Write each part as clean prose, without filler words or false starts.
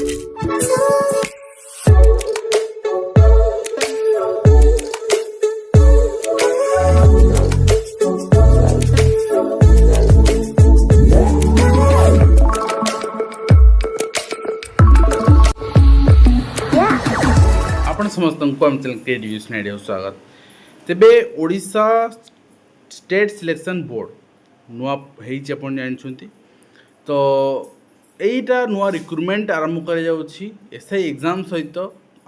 समस्त आम channel creative स्नाइडियो स्वागत। तेबे ओडिशा स्टेट सिलेक्शन बोर्ड नुआ होती आप जानते तो यहीटा नुआ रिक्रुटमेंट आरंभ कर एसआई एग्जाम सहित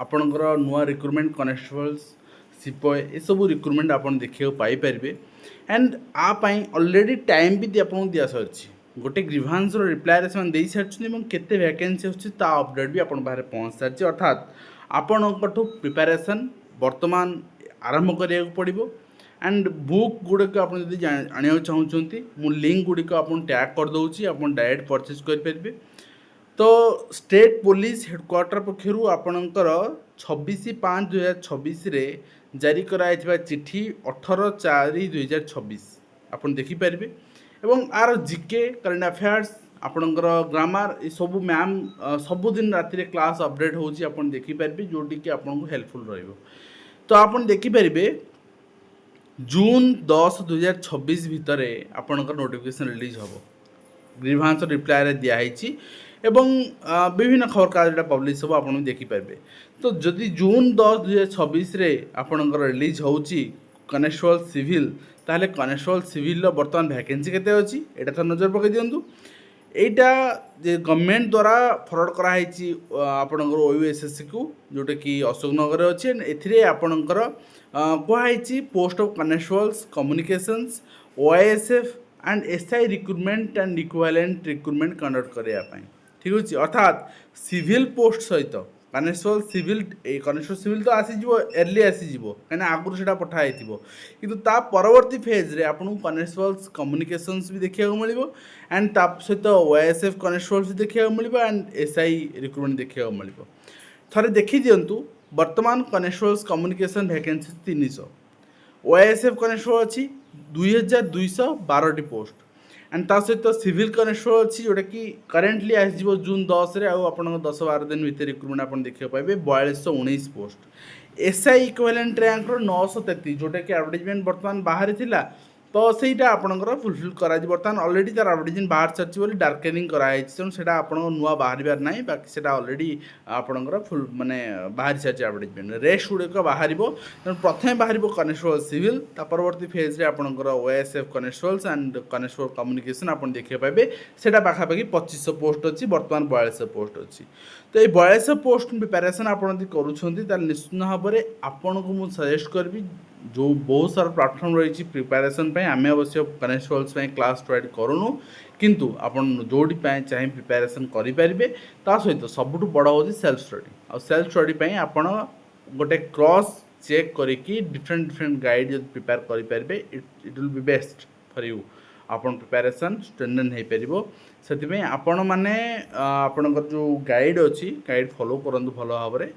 आपणकर नुआ रिक्रुटमेंट कनेस्टेबल्स सिपाही ये सब रिक्रुटमेंट आप देखा पाइपर एंड आपाई अलरेडी टाइम भी आपको दि सारी गोटे ग्रीभांस रिप्लाय से दे सारी केते वैकेंसी अपडेट भी आप पहुँच सारी अर्थात आपणठू प्रिपेरेसन वर्तमान आरंभ करा पड़ो एंड बुक गुड़िक आप आने चाहते मु लिंक गुड़िक आप टैग करदे आप डायरेक्ट परचेज करेंगे। तो स्टेट पुलिस हेडक्वार्टर पक्षर आपणकर 26/5/2026 जारी कराइथिबा चिठी 18/4/2026 आप देखिपारे एवं आर जीके करेंट अफेयर्स आपणकर ग्रामर ये सब मैम सबुदिन राति क्लास अपडेट होची आप देखिपारे जोटी कि आपको हेल्पफुल रहिबो। तो आप देखिपारे जून 10/2026 भितर आपणकर नोटिफिकेशन रिलीज हम ग्रीभांस रिप्लाय दिखाई एवं विभिन्न खबर कागज पब्लिश हम आप देखिपारे। तो जदि जून 10/2026 आपणकर रिलीज होची कनेस्टेबल सिविल ताहले कनेस्टेबल सिविल बर्तमान वैकेंसी केते अछि एटा तो नजर पकई दियंतु। एटा जे गवर्नमेंट द्वारा फरवर्ड कराई आपणकर ओयूएसएससी को जोटा कि अशोकनगर अच्छे एथिरे आपणकर कहुई post of constables communications O I S F and S I recruitment and equivalent recruitment conduct करने ठीक अच्छे अर्थात सिविल पोस्ट सहित कनेस्टेबल सिविल कनेस्टेबल सिविल तो आसीज एर्ली आसीज कहीं आगुरी से पठाई कि परवर्ती फेज रे आपको कनेस्टेबल्स कम्युनिकेशंस भी देखा मिले एंड सहित ओआईएसएफ कनेस्टेबल्स भी देखा मिले एंड एसआई रिक्रुटमेंट देखा मिले। थे देखी दिंतु वर्तमान कनेस्टेबल्स कम्युनिकेशन वैकेंसी 300 ओआईएसएफ कनेस्टेबल अच्छी 2212 पोस्ट एंड ता सहित सिविल कनेस्टेबल अच्छी जोटा कि करेन्टली आसज जून 10 आप 10-12 दिन भितर रिक्रुटमेंट आप देखा पाए 4219 पोस्ट एसआई इक्विवेलेंट रैंक 933 जोटा कि एडवर्टाइजमेंट बर्तमान बाहर थिला तो सहीटा आपंकर फुलफिल कर बर्तमान अलरेडी तार एडवर्टाइजमेंट बाहर सारी बोली डार्केनिंग कराई तेणु से नुआ बाहर ना बाकी से अलरेडी आपंकर फुल माने बाहर सारी एडवर्टाइजमेंट रेस्ट गुड़िक बाहर तेणु प्रथम बाहर कनेस्टेबल सिविल परवर्ती फेज रे आपंकर ओएसएफ कनेस्टेबल्स एंड कनेस्टेबल कम्युनिकेशन आप देखा पाए से पाखापाखि 2500 पोस्ट अच्छी बर्तमान 4200 पोस्ट अच्छी। तो ये 4200 पोस्ट प्रिपेरेसन आप करुँच निश्चित भाव में आपन को मुझे सजेस्ट करी जो बहुत सारा प्लाटफर्म रही प्रिपेरेसन आम अवश्य कनेस्टेबल्स क्लास प्रोवाइड करूँ किंतु आपन जोटी चाहे प्रिपेरेसन करेंगे ता सहित सबुठ बड़ हूँ सेल्फ स्टडी और सेल्फ स्टडी आपड़ गोटे क्रॉस चेक करके डिफरेंट डिफरेंट गाइड जब प्रिपेयर करेंगे it will be best for you आपन प्रिपेरेसन स्ट्रेंथन हो पार से आपण मैंने आपणकर जो गाइड अच्छी गाइड फॉलो करंतु भल भाव में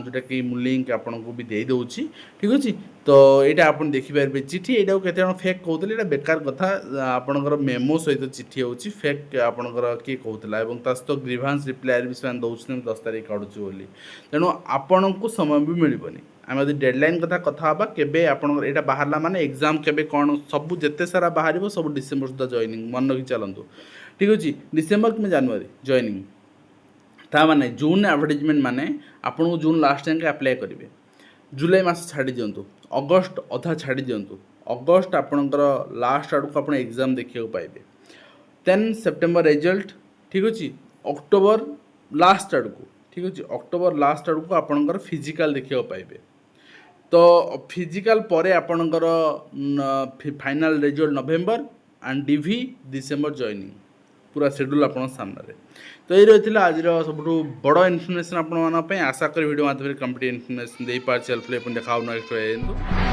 जोटा कि मु लिंक आपन को भी दे दूँगी ठीक अच्छे। तो यहाँ आप देखिपारे चिठी यहाँ केते जन फेक कहते हैं बेकार कथा आपणकर मेमो सहित चिठी होची फेक आपणकर किए कहला सहित ग्रीभांस रिप्लाय भी से दौरान 10 तारीख काढ़ुची बोली तेणु आपण को समय भी मिलबनी आम यदि डेडलाइन कथा कथा केबे आपन यहाँ बाहर माने एग्जाम केबे कौन सब जिते सारा बाहर सब डिसेम्बर सुधा जॉइनिंग मन रखी चलतु ठीक अच्छे। डिसेम्बर कि जनवरी जॉइनिंग ता माने जून एडवर्टाइजमेंट माने आपन को जून लास्ट जाके अप्लाई करेंगे जुलाई मास छाड़ी दिंतु अगस्ट अधा छाड़ी दिंतु अगस्ट आपणकर लास्ट आड़ को आप एग्जाम देखा पाइबे देन सेप्टेम्बर रिजल्ट ठीक अच्छे अक्टोबर लास्ट आड़ को ठीक अच्छे अक्टोबर लास्ट आड़ को आपणकर फिजिकल देखा पाइबे। तो फिजिकल पर आपणकर final result November and DV December joining पूरा शेड्यूल आप सामने। तो ये रही आज सब बड़ इनफर्मेशन आप आशा करी वीडियो माध्यम कम्प्लीट इनफर्मेशन दे पार्छ हेल्पफुल देखा नेक्स्ट।